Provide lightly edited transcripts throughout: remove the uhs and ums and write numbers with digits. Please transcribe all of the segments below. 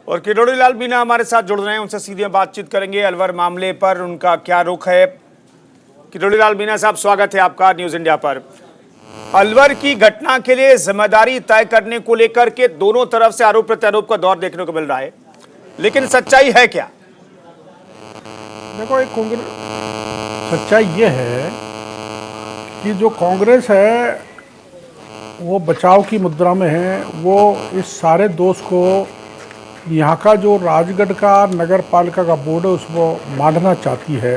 और किरोड़ी लाल मीणा हमारे साथ जुड़ रहे हैं, उनसे सीधे बातचीत करेंगे अलवर मामले पर, उनका क्या रुख है। किरोड़ी लाल मीणा साहब, स्वागत है आपका न्यूज इंडिया पर। अलवर की घटना के लिए जिम्मेदारी तय करने को लेकर के दोनों तरफ से आरोप प्रत्यारोप का दौर देखने को मिल रहा है, लेकिन सच्चाई है क्या? देखो, एक सच्चाई ये है कि जो कांग्रेस है वो बचाव की मुद्रा में है। वो इस सारे दोष को यहाँ का जो राजगढ़ का नगर पालिका का बोर्ड है उसको मांडना चाहती है।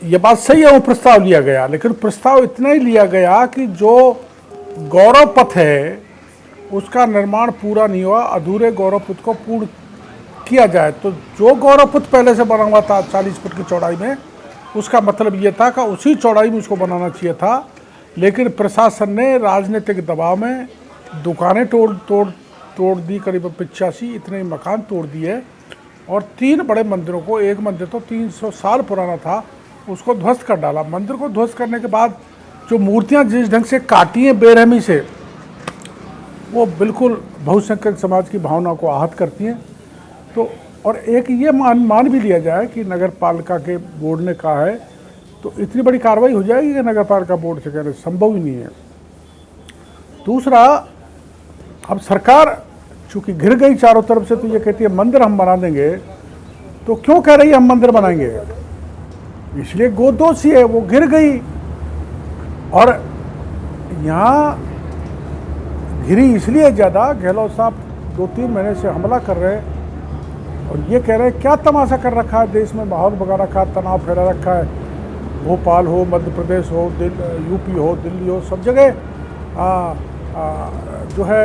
ये बात सही है, वो प्रस्ताव लिया गया, लेकिन प्रस्ताव इतना ही लिया गया कि जो गौरव पथ है उसका निर्माण पूरा नहीं हुआ, अधूरे गौरव पथ को पूर्ण किया जाए। तो जो गौरव पथ पहले से बना हुआ था 40 फुट की चौड़ाई में, उसका मतलब ये था कि उसी चौड़ाई में उसको बनाना चाहिए था, लेकिन प्रशासन ने राजनीतिक दबाव में दुकानें तोड़ दी, करीब 85 इतने मकान तोड़ दिए, और 3 बड़े मंदिरों को, एक मंदिर तो 300 साल पुराना था, उसको ध्वस्त कर डाला। मंदिर को ध्वस्त करने के बाद जो मूर्तियां जिस ढंग से काटी हैं बेरहमी से, वो बिल्कुल बहुसंख्यक समाज की भावना को आहत करती हैं। तो और एक ये मान भी लिया जाए कि नगर पालिका के बोर्ड ने कहा है तो इतनी बड़ी कार्रवाई हो जाएगी कि नगर पालिका बोर्ड से कहना संभव ही नहीं है। दूसरा, अब सरकार चूंकि घिर गई चारों तरफ से, तो ये कहती है मंदिर हम बना देंगे, तो क्यों कह रही है हम मंदिर बनाएंगे? इसलिए गोदोषी है, वो घिर गई। और यहाँ घिरी इसलिए ज़्यादा, गहलोत साहब 2-3 महीने से हमला कर रहे हैं और ये कह रहे हैं क्या तमाशा कर रखा है, देश में माहौल बगा रखा है, तनाव फैला रखा है। भोपाल हो, मध्य प्रदेश हो, यूपी हो, दिल्ली हो, सब जगह जो है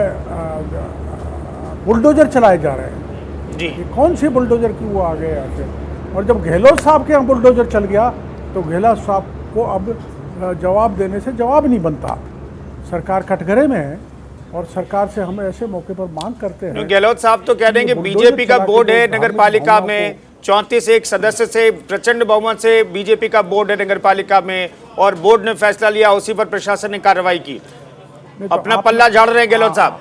बुलडोजर चलाए जा रहे हैं जी। ये कौन सी बुलडोजर की वो आ गए यहाँ से? और जब गहलोत साहब के यहाँ बुलडोजर चल गया तो गहलोत साहब को अब जवाब देने से जवाब नहीं बनता। सरकार कटघरे में है और सरकार से हम ऐसे मौके पर मांग करते हैं। गहलोत साहब तो कह देंगे बीजेपी का बोर्ड है नगर पालिका में, 34 एक सदस्य से प्रचंड बहुमत से बीजेपी का बोर्ड है नगर पालिका में, और बोर्ड ने फैसला लिया, उसी पर प्रशासन ने कार्रवाई की। अपना पल्ला झाड़ रहे हैं गहलोत साहब।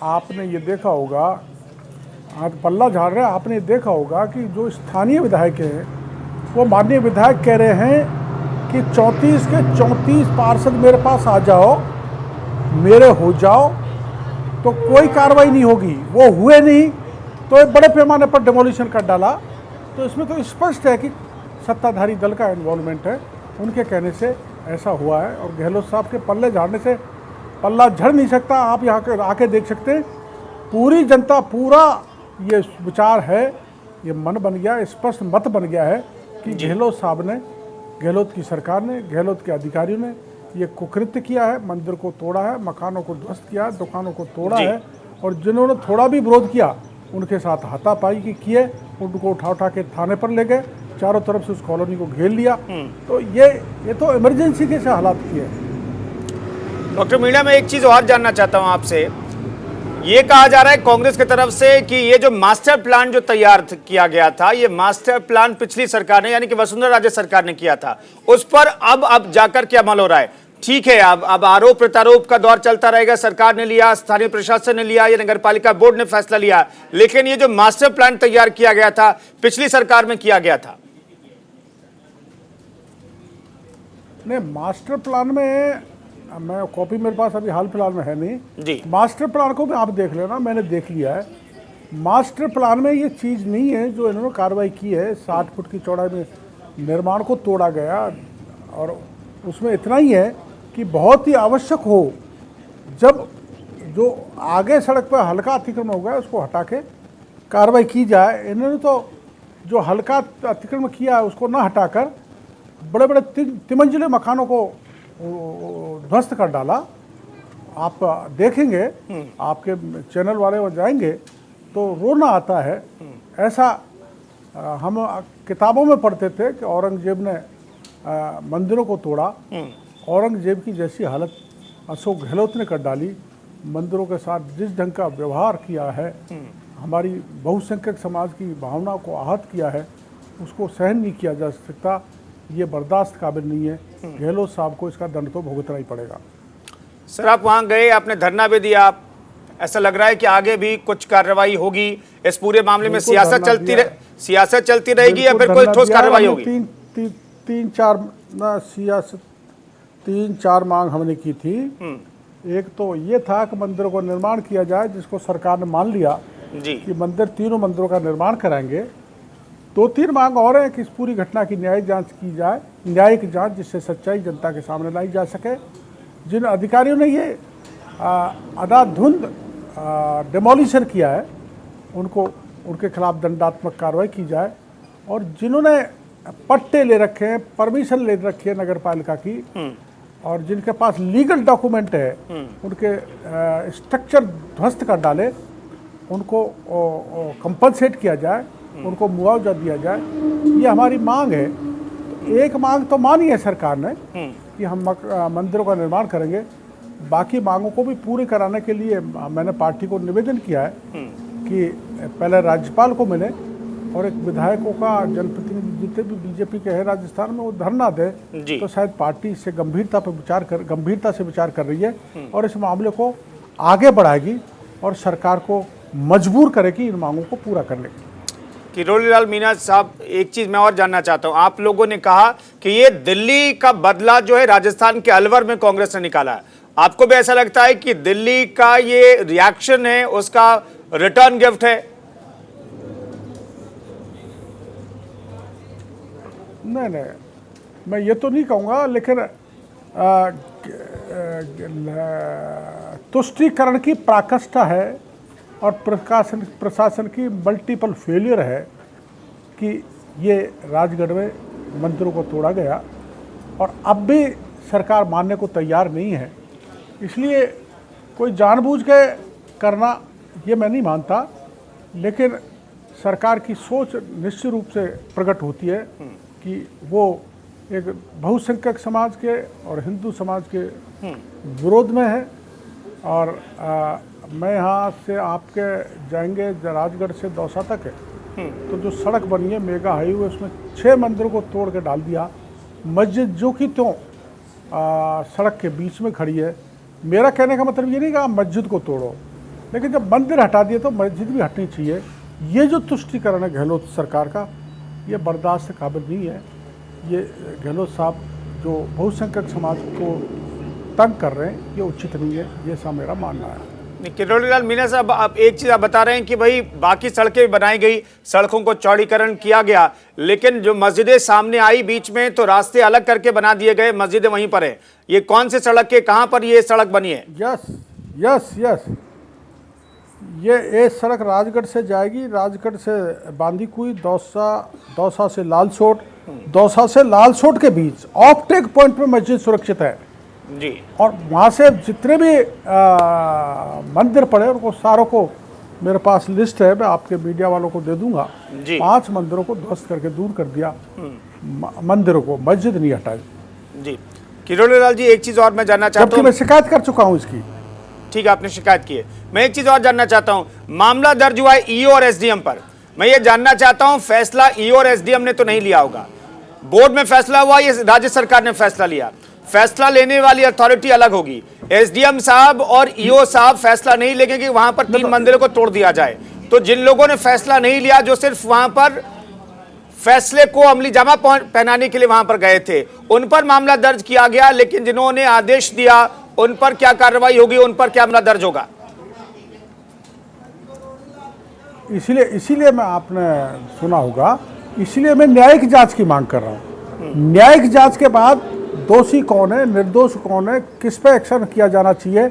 आपने ये देखा होगा, आप पल्ला झाड़ रहे हैं, आपने देखा होगा कि जो स्थानीय विधायक हैं वो माननीय विधायक कह रहे हैं कि 34 के 34 पार्षद मेरे पास आ जाओ, मेरे हो जाओ, तो कोई कार्रवाई नहीं होगी। वो हुए नहीं तो एक बड़े पैमाने पर डेमोलिशन कर डाला। तो इसमें तो स्पष्ट है कि सत्ताधारी दल का इन्वॉल्वमेंट है, उनके कहने से ऐसा हुआ है। और गहलोत साहब के पल्ले झाड़ने से पल्ला झड़ नहीं सकता। आप यहाँ के आके देख सकते हैं, पूरी जनता, पूरा ये विचार है, ये मन बन गया, स्पष्ट मत बन गया है कि गहलोत साहब ने, गहलोत की सरकार ने, गहलोत के अधिकारियों ने ये कुकृत्य किया है, मंदिर को तोड़ा है, मकानों को ध्वस्त किया है, दुकानों को तोड़ा है, और जिन्होंने थोड़ा भी विरोध किया उनके साथ हाथापाई की किए, उनको उठा के थाने पर ले गए, चारों तरफ से उस कॉलोनी को घेर लिया। तो ये तो इमरजेंसी के से हालात किए। डॉक्टर मीणा, मैं एक चीज और जानना चाहता हूं आपसे। ये कहा जा रहा है कांग्रेस की तरफ से कि ये जो मास्टर प्लान जो तैयार किया गया था, ये मास्टर प्लान पिछली सरकार ने, यानी कि वसुंधरा राजे सरकार ने किया था, उस पर अब जाकर के अमल हो रहा है। ठीक है, अब आरोप प्रत्यारोप का दौर चलता रहेगा। सरकार ने लिया, स्थानीय प्रशासन ने लिया, ये नगर पालिका बोर्ड ने फैसला लिया, लेकिन ये जो मास्टर प्लान तैयार किया गया था पिछली सरकार में किया गया था। नहीं, मास्टर प्लान में मैं कॉपी मेरे पास अभी हाल फिलहाल में है नहीं जी। मास्टर प्लान को भी आप देख लेना, मैंने देख लिया है। मास्टर प्लान में ये चीज़ नहीं है जो इन्होंने कार्रवाई की है। 60 फुट की चौड़ाई में निर्माण को तोड़ा गया, और उसमें इतना ही है कि बहुत ही आवश्यक हो, जब जो आगे सड़क पर हल्का अतिक्रमण हो गया उसको हटा के कार्रवाई की जाए। इन्होंने तो जो हल्का अतिक्रमण किया है उसको ना हटाकर बड़े बड़े तिमंजिले मकानों को ध्वस्त कर डाला। आप देखेंगे, आपके चैनल वाले वो जाएंगे तो रोना आता है। ऐसा हम किताबों में पढ़ते थे कि औरंगजेब ने मंदिरों को तोड़ा, औरंगजेब की जैसी हालत अशोक गहलोत ने कर डाली। मंदिरों के साथ जिस ढंग का व्यवहार किया है, हमारी बहुसंख्यक समाज की भावना को आहत किया है, उसको सहन नहीं किया जा सकता। ये बर्दाश्त काबिल नहीं है। गहलोत साहब को इसका दंड तो भुगतना ही पड़ेगा। सर, आप वहाँ गए, आपने धरना भी दिया, ऐसा लग रहा है कि आगे भी कुछ कार्रवाई होगी इस पूरे मामले में? सियासत चलती रहेगी या फिर कोई ठोस कार्रवाई होगी? तीन चार मांग हमने की थी। एक तो ये था कि मंदिरों को निर्माण किया जाए, जिसको सरकार ने मान लिया जी कि तीनों मंदिरों का निर्माण कराएंगे। 2-3 मांग और है कि इस पूरी घटना की न्यायिक जांच की जाए, न्यायिक जांच, जिससे सच्चाई जनता के सामने लाई जा सके। जिन अधिकारियों ने ये अंधाधुंध डिमोलिशन किया है, उनके खिलाफ दंडात्मक कार्रवाई की जाए। और जिन्होंने पट्टे ले रखे हैं, परमिशन ले रखी है नगर पालिका की, और जिनके पास लीगल डॉक्यूमेंट है, उनके स्ट्रक्चर ध्वस्त कर डाले, उनको कंपनसेट किया जाए, उनको मुआवजा दिया जाए। ये हमारी मांग है। तो एक मांग तो मानी है सरकार ने कि हम मंदिरों का निर्माण करेंगे। बाकी मांगों को भी पूरी कराने के लिए मैंने पार्टी को निवेदन किया है कि पहले राज्यपाल को मिले और एक विधायकों का, जनप्रतिनिधि जितने भी बीजेपी के हैं राजस्थान में, वो धरना दे, तो शायद पार्टी इससे गंभीरता से विचार कर रही है और इस मामले को आगे बढ़ाएगी और सरकार को मजबूर करेगी इन मांगों को पूरा करने की। किरोड़ीलाल मीणा साहब, एक चीज मैं और जानना चाहता हूं। आप लोगों ने कहा कि ये दिल्ली का बदला जो है राजस्थान के अलवर में कांग्रेस ने निकाला है। आपको भी ऐसा लगता है कि दिल्ली का ये रिएक्शन है, उसका रिटर्न गिफ्ट है? नहीं, मैं ये तो नहीं कहूँगा, लेकिन तुष्टीकरण की पराकाष्ठा है और प्रशासन की मल्टीपल फेलियर है कि ये राजगढ़ में मंदिरों को तोड़ा गया और अब भी सरकार मानने को तैयार नहीं है। इसलिए कोई जानबूझ के करना ये मैं नहीं मानता, लेकिन सरकार की सोच निश्चित रूप से प्रकट होती है कि वो एक बहुसंख्यक समाज के और हिंदू समाज के विरोध में है। और मैं यहाँ से आपके जाएंगे राजगढ़ से दौसा तक है, तो जो सड़क बनी है मेगा हाईवे, उसमें 6 मंदिरों को तोड़ के डाल दिया। मस्जिद जो कि त्यों सड़क के बीच में खड़ी है। मेरा कहने का मतलब ये नहीं कि आप मस्जिद को तोड़ो, लेकिन जब मंदिर हटा दिए तो मस्जिद भी हटनी चाहिए। ये जो तुष्टीकरण है गहलोत सरकार का, ये बर्दाश्त के काबिल नहीं है। ये गहलोत साहब जो बहुसंख्यक समाज को तंग कर रहे हैं, ये उचित नहीं है, ये सा मेरा मानना है। किरोड़ीलाल मीणा साहब, आप एक चीज आप बता रहे हैं कि भाई बाकी सड़कें भी बनाई गई, सड़कों को चौड़ीकरण किया गया, लेकिन जो मस्जिदें सामने आई बीच में, तो रास्ते अलग करके बना दिए गए, मस्जिदें वहीं पर है। ये कौन से सड़क के कहां पर ये सड़क बनी है? यस, ये सड़क राजगढ़ से जाएगी, राजगढ़ से बांदीकुई, दौसा से लालसोट, दौसा से लालसोट के बीच ऑफ टेक पॉइंट पे मस्जिद सुरक्षित है जी। और वहाँ से जितने भी मंदिर पड़े उनको सारों को मेरे पास लिस्ट है, मैं आपके मीडिया वालों को दे दूंगा। 5 मंदिरों को ध्वस्त करके दूर कर दिया, मंदिरों को, मस्जिद नहीं हटाई जी। किरोड़ीलाल जी, एक चीज और मैं जानना चाहता हूँ। मैं शिकायत कर चुका हूँ इसकी। ठीक है, आपने शिकायत की है। मैं एक चीज और जानना चाहता हूँ। मामला दर्ज हुआ है ईओ और एसडीएम पर। मैं ये जानना चाहता हूँ, फैसला ईओ और एसडीएम ने तो नहीं लिया होगा, बोर्ड में फैसला हुआ, ये राज्य सरकार ने फैसला लिया। फैसला लेने वाली अथॉरिटी अलग होगी। एसडीएम साहब और ईओ साहब फैसला नहीं लेंगे कि वहां पर 3 मंदिरों को तोड़ दिया जाए। तो जिन लोगों ने फैसला नहीं लिया, जो सिर्फ वहां पर फैसले को अमली जामा पहनाने के लिए वहां पर गए थे, उन पर मामला दर्ज किया गया, लेकिन जिन्होंने आदेश दिया उन पर क्या कार्रवाई होगी, उन पर क्या मामला दर्ज होगा? इसीलिए मैं, आपने सुना होगा, इसीलिए मैं न्यायिक जांच की मांग कर रहा हूँ। न्यायिक जांच के बाद दोषी कौन है, निर्दोष कौन है, किस पे एक्शन किया जाना चाहिए,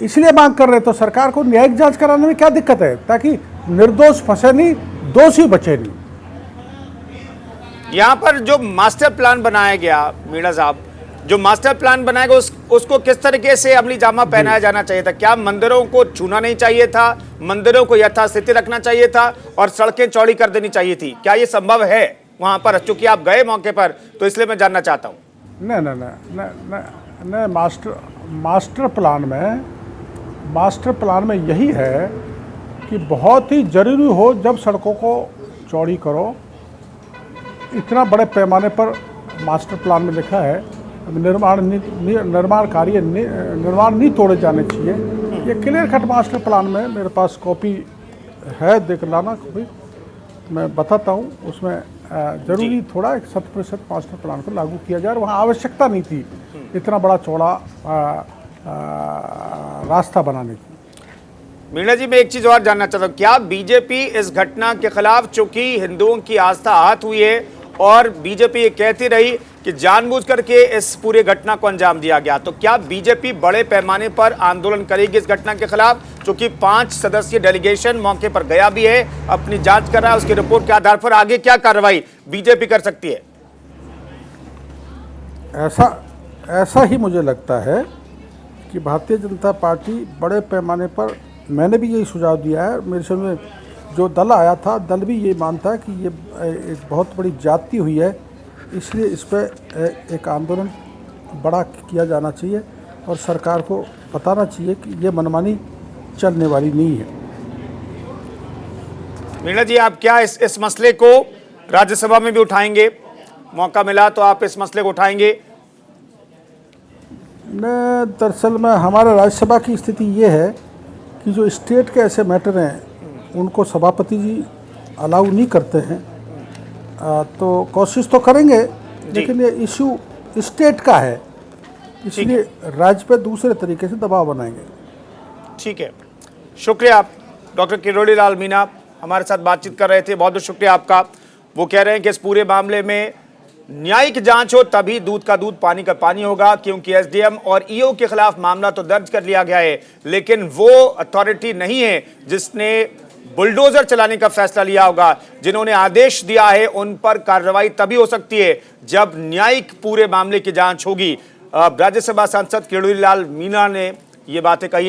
इसलिए मांग कर रहे। तो सरकार को न्यायिक जांच कराने में क्या दिक्कत है, ताकि निर्दोष फंसे नहीं, दोषी बचे नहीं। यहाँ पर जो मास्टर प्लान बनाया गया, मीणा साहब, जो मास्टर प्लान बनाया गया उसको किस तरीके से अमली जामा पहनाया जाना चाहिए था? क्या मंदिरों को छूना नहीं चाहिए था, मंदिरों को यथास्थिति रखना चाहिए था और सड़कें चौड़ी कर देनी चाहिए थी? क्या ये संभव है वहां पर? चूंकि आप गए मौके पर, तो इसलिए मैं जानना चाहता हूँ। नहीं, मास्टर प्लान में यही है कि बहुत ही जरूरी हो जब सड़कों को चौड़ी करो। इतना बड़े पैमाने पर मास्टर प्लान में लिखा है निर्माण नहीं तोड़े जाने चाहिए। ये क्लियर कट मास्टर प्लान में मेरे पास कॉपी है, देख लाना कभी, मैं बताता हूँ। उसमें जरूरी थोड़ा 100% मास्टर प्लान को लागू किया जाए। वहाँ आवश्यकता नहीं थी इतना बड़ा चौड़ा रास्ता बनाने की। मीणा जी, मैं एक चीज और जानना चाहता हूँ, क्या बीजेपी इस घटना के खिलाफ, चूंकि हिंदुओं की आस्था आहत हुई है और बीजेपी ये कहती रही कि जानबूझ करके इस पूरे घटना को अंजाम दिया गया, तो क्या बीजेपी बड़े पैमाने पर आंदोलन करेगी इस घटना के खिलाफ? चूंकि 5 सदस्यीय डेलीगेशन मौके पर गया भी है, अपनी जांच कर रहा है, उसकी रिपोर्ट के आधार पर आगे क्या कार्रवाई बीजेपी कर सकती है? ऐसा ही मुझे लगता है कि भारतीय जनता पार्टी बड़े पैमाने पर, मैंने भी यही सुझाव दिया है, मेरे समझ जो दल आया था, दल भी ये मानता है कि ये एक बहुत बड़ी ज्यादती हुई है, इसलिए इस पर एक आंदोलन बड़ा किया जाना चाहिए और सरकार को बताना चाहिए कि ये मनमानी चलने वाली नहीं है। मीणा जी, आप क्या इस मसले को राज्यसभा में भी उठाएंगे? मौका मिला तो आप इस मसले को उठाएंगे? दरअसल में हमारे राज्यसभा की स्थिति ये है कि जो स्टेट के ऐसे मैटर हैं उनको सभापति जी अलाउ नहीं करते हैं। तो कोशिश तो करेंगे, लेकिन ये इशू स्टेट का है, इसलिए राज्य पे दूसरे तरीके से दबाव बनाएंगे। ठीक है, शुक्रिया। आप डॉक्टर किरोड़ी लाल मीणा हमारे साथ बातचीत कर रहे थे, बहुत बहुत शुक्रिया आपका। वो कह रहे हैं कि इस पूरे मामले में न्यायिक जांच हो तभी दूध का दूध पानी का पानी होगा, क्योंकि एसडीएम और ईओ के खिलाफ मामला तो दर्ज कर लिया गया है, लेकिन वो अथॉरिटी नहीं है जिसने बुलडोजर चलाने का फैसला लिया होगा। जिन्होंने आदेश दिया है उन पर कार्रवाई तभी हो सकती है जब न्यायिक पूरे मामले की जांच होगी। राज्यसभा सांसद किरोड़ी लाल मीणा ने ये बातें कही हैं।